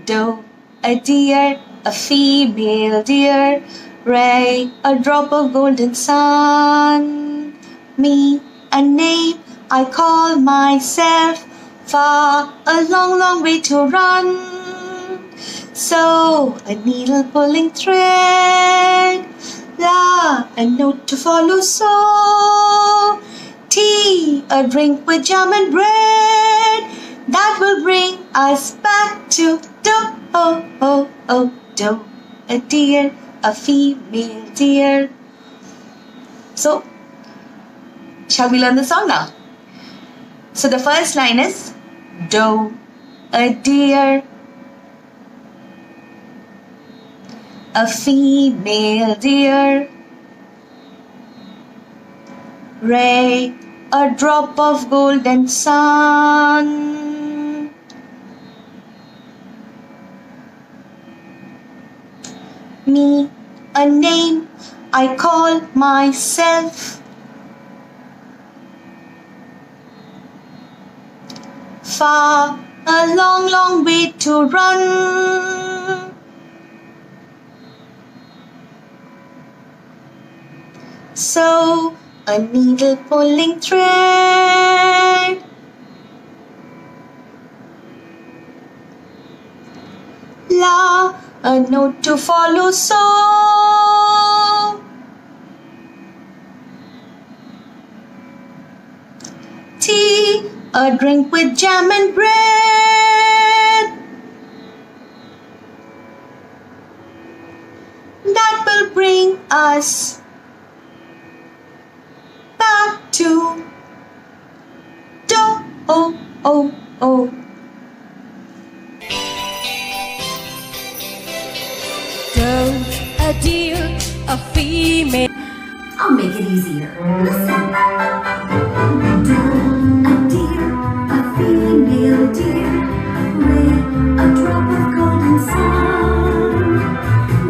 Doe, a deer, a female deer. Ray, a drop of golden sun. Me, a name I call myself. Far, a long, long way to run. So, a needle pulling thread. La, a note to follow. So, tea, a drink with jam and bread. That will bring us back to Doe, oh, oh, oh, Doe, a deer, a female deer. So, shall we learn the song now? So the first line is Doe, a deer, a female deer. Ray, a drop of golden sun. Me, a name I call myself. Far, a long, long way to run. So, a needle pulling thread. La, a note to follow. So, tea, a drink with jam and bread. That will bring us back to Doe, oh, oh, oh. Doe, a deer, a female. I'll make it easier. Listen. Doe, a deer, a female deer. Ray, a drop of golden sun.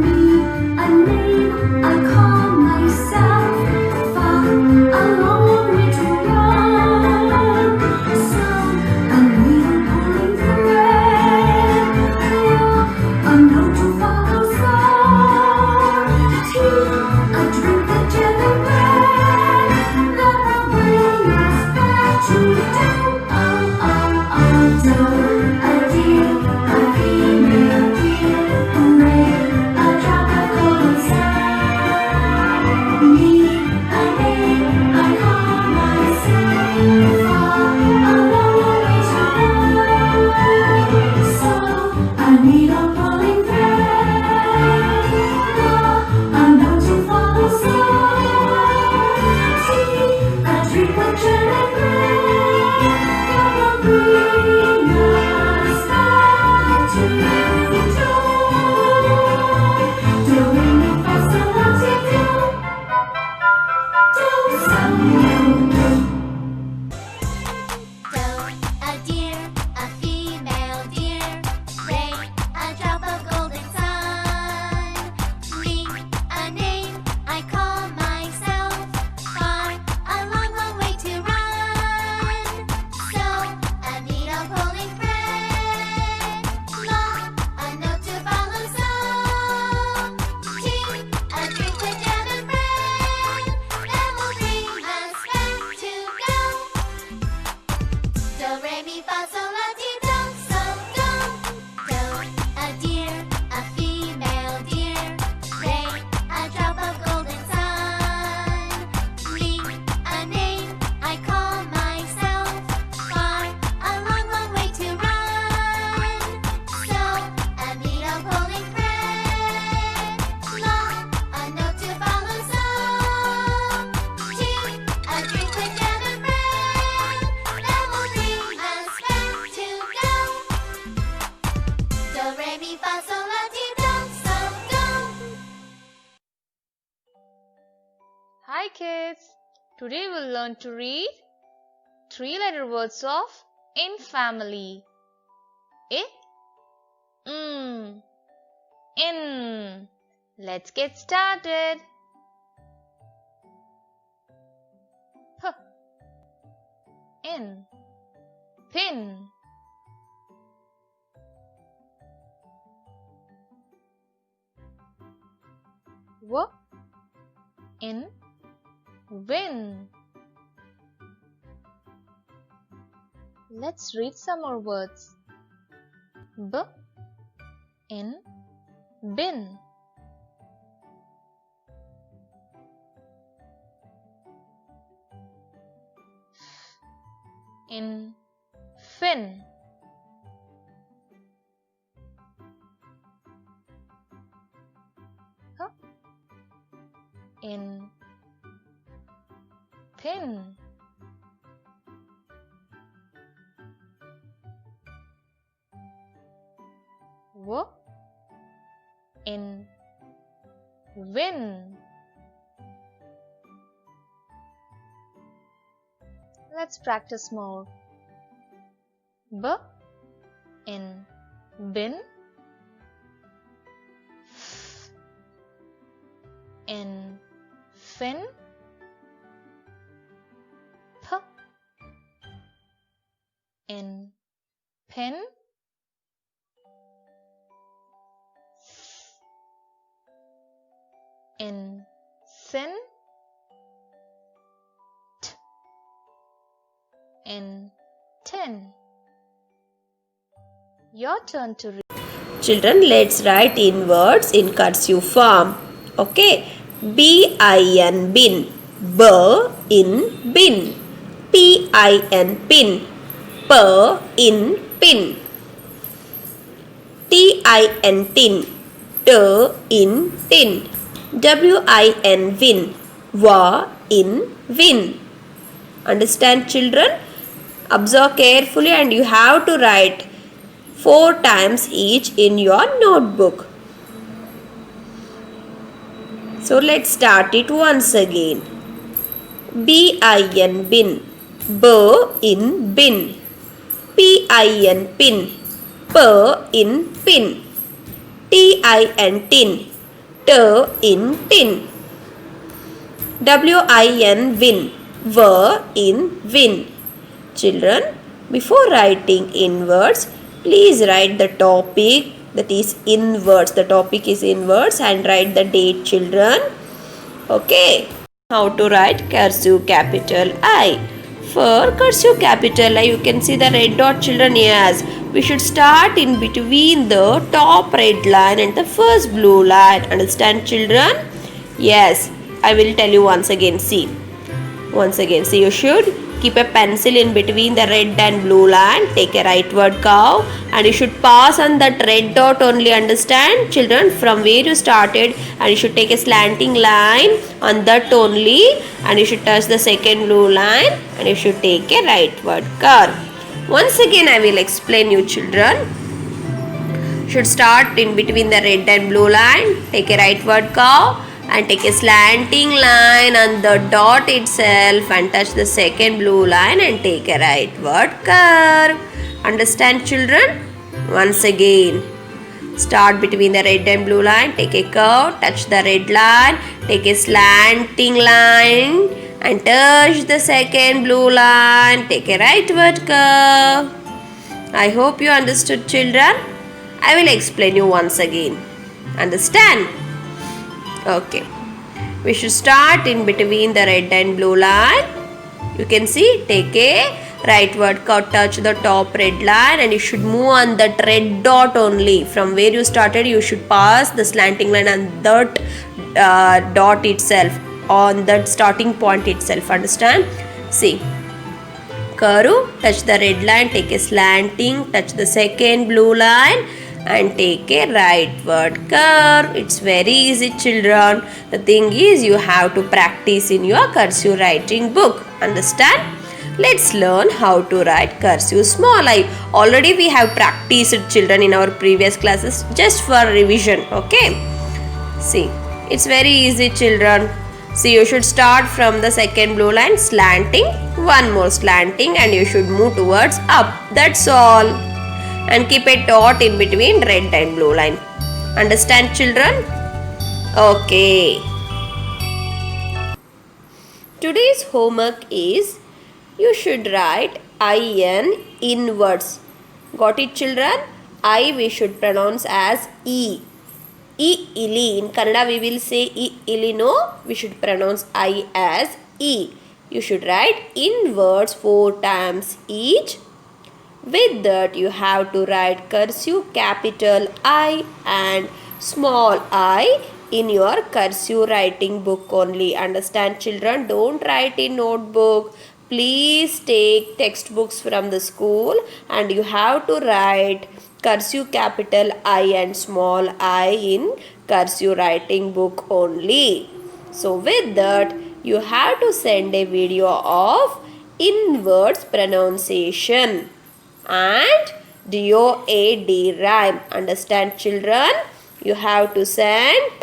Me, a name I call myself. Far, a long way to run. So, a needle pulling thread. A note to follow. So, tea, a drink with jam and bread. That will bring us back to Doe, oh, oh, oh, Doe, a deer, a female deer. Ray, a drop of golden sun. Me, a name I call myself. Far, a long way to run. So, a needle pulling thread. A note to follow. So, tea, a drink with jam and bread. That will bring us back to Doe. Do, re, mi, fa, sol, la, ti, do. Do, sol, do. Doe, a deer, a female deer. Ray, a drop of golden sun. Me, a name I call myself. Far, a long, long way to run. So, a needle pulling thread. Long, a note to follow. So, tea, a drink with jam and bread. That will bring us back to Doe. Do, re, mi, fa, sol, la, ti, do, so, do. Doe, a deer, a female deer. Ray, a drop of golden sun. Me, a name I call myself. Far, a long, long way to run. So, a needle pulling thread. Long, a note to follow. So, tea, a drink with jam and bread. That will bring us back to Doe. Do, re, mi, fa, sol, la, ti, do, so, do. Hi kids! Today we'll learn to read 3-letter words of in family. In. Let's get started. P. In. Pin. W in win. Let's read some more words. B in bin. F in fin. H in pin. W in win. Let's practice more. B in bin. F in fin. P in pin. In sin. T in tin. Your turn to read. Children, let's write in words in cursive form. Okay. B-I-N bin. B in bin. P-I-N pin. P in pin. T-I-N tin. T in tin. W-I-N win. W in win. Understand, children? Observe carefully and you have to write 4 times each in your notebook. So let's start it once again. B-I-N bin. B in bin. P-I-N pin. P in pin. T-I-N tin. T in tin. W-I-N win. W in win. Children, before writing in words, please write the topic, that is in words. The topic is in words, and write the date, children. Okay. How to write cursive capital I. For cursive capital I, you can see the red dot, children. Yes, we should start in between the top red line and the first blue line. Understand, children? Yes, I will tell you once again. See. Once again, see, you should keep a pencil in between the red and blue line. Take a rightward curve and you should pass on that red dot only. Understand, children? From where you started, and you should take a slanting line on that only, and you should touch the second blue line and you should take a rightward curve. Once again I will explain you, children. Should start in between the red and blue line, take a rightward curve and take a slanting line on the dot itself and touch the second blue line and take a rightward curve. Understand, children? Once again, start between the red and blue line, take a curve, touch the red line, take a slanting line and touch the second blue line, take a rightward curve. I hope you understood, children. I will explain you once again. Understand? Okay, we should start in between the red and blue line. You can see, take a rightward curve, touch the top red line and you should move on that red dot only. From where you started, you should pass the slanting line on that dot itself, on that starting point itself. Understand? See, curve, touch the red line, take a slanting, touch the second blue line and take a rightward curve. It's very easy, children. The thing is, you have to practice in your cursive writing book. Understand? Let's learn how to write cursive small I. Already we have practiced, children, in our previous classes, just for revision. Okay? See, it's very easy, children. See, you should start from the second blue line, slanting, one more slanting and you should move towards up. That's all. And keep a dot in between red and blue line. Understand, children? Okay. Today's homework is, you should write IN in words. Got it, children? I we should pronounce as E. I ili. In Kannada we will say I ili. No, we should pronounce I as E. You should write in words 4 times each. With that you have to write cursive capital I and small I in your cursive writing book only. Understand children? Don't write in notebook. Please take textbooks from the school and you have to write cursive capital I and small I in cursive writing book only. So with that you have to send a video of inwards pronunciation and DOAD rhyme. Understand children? You have to send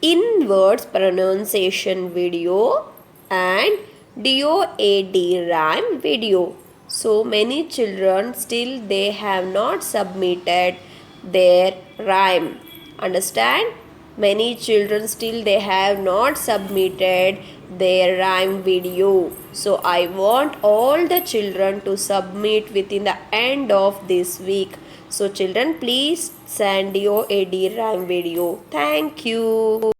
inwards pronunciation video and DOAD rhyme video. So many children still they have not submitted their rhyme. Understand? Many children still they have not submitted their rhyme video. So I want all the children to submit within the end of this week. So children, please send your AD rhyme video. Thank you.